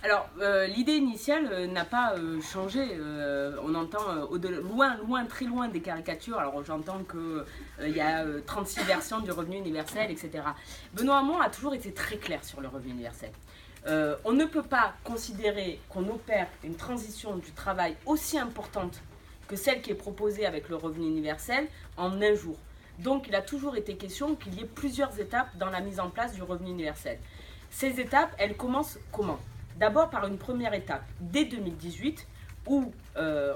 Alors, l'idée initiale n'a pas changé. On entend loin, très loin des caricatures. Alors, j'entends qu'il y a 36 versions du revenu universel, etc. Benoît Hamon a toujours été très clair sur le revenu universel. On ne peut pas considérer qu'on opère une transition du travail aussi importante que celle qui est proposée avec le revenu universel en un jour. Donc, il a toujours été question qu'il y ait plusieurs étapes dans la mise en place du revenu universel. Ces étapes, elles commencent comment ? D'abord par une première étape, dès 2018, où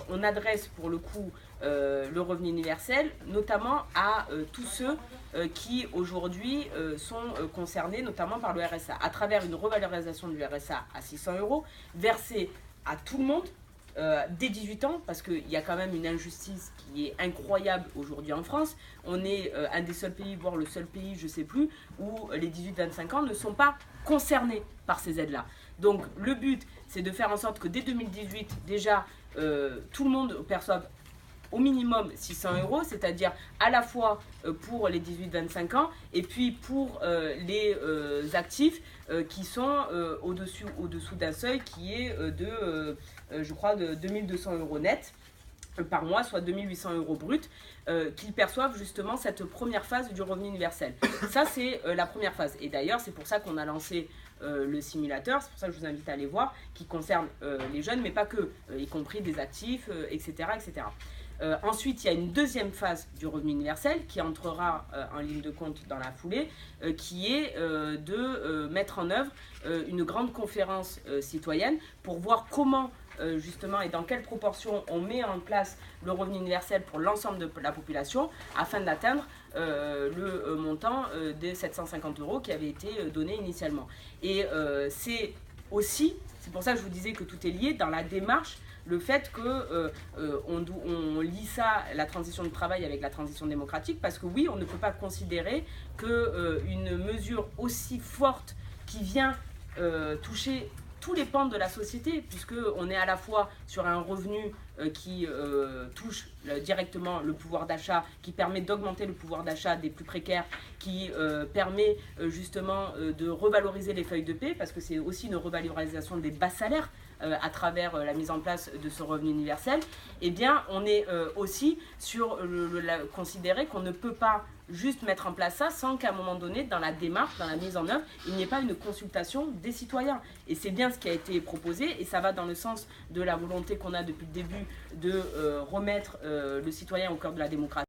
on adresse pour le coup le revenu universel, notamment à tous ceux qui aujourd'hui sont concernés notamment par le RSA, à travers une revalorisation du RSA à 600 € versée à tout le monde, dès 18 ans, parce qu'il y a quand même une injustice qui est incroyable aujourd'hui en France. On est un des seuls pays, voire le seul pays, je ne sais plus, où les 18-25 ans ne sont pas concernés par ces aides-là. Donc le but, c'est de faire en sorte que dès 2018, déjà, tout le monde perçoive au minimum 600 €, c'est-à-dire à la fois pour les 18-25 ans et puis pour les actifs qui sont au-dessous d'un seuil qui est je crois, de 2200 € net par mois, soit 2800 € brut, qu'ils perçoivent justement cette première phase du revenu universel. Ça, c'est la première phase. Et d'ailleurs, c'est pour ça qu'on a lancé le simulateur, c'est pour ça que je vous invite à aller voir, qui concerne les jeunes, mais pas que, y compris des actifs, etc. etc. Ensuite, il y a une deuxième phase du revenu universel qui entrera en ligne de compte dans la foulée, qui est de mettre en œuvre une grande conférence citoyenne pour voir comment justement et dans quelle proportion on met en place le revenu universel pour l'ensemble de la population afin d'atteindre le montant des 750 € qui avait été donné initialement. Et c'est aussi, c'est pour ça que je vous disais que tout est lié dans la démarche, le fait qu'on lie ça, la transition du travail avec la transition démocratique, parce que oui, on ne peut pas considérer qu'une mesure aussi forte qui vient toucher tous les pans de la société, puisqu'on est à la fois sur un revenu qui touche directement le pouvoir d'achat, qui permet d'augmenter le pouvoir d'achat des plus précaires, qui permet justement de revaloriser les feuilles de paie, parce que c'est aussi une revalorisation des bas salaires à travers la mise en place de ce revenu universel. Eh bien, on est aussi sur considérer qu'on ne peut pas juste mettre en place ça sans qu'à un moment donné, dans la démarche, dans la mise en œuvre, il n'y ait pas une consultation des citoyens. Et c'est bien ce qui a été proposé et ça va dans le sens de la volonté qu'on a depuis le début de remettre le citoyen au cœur de la démocratie.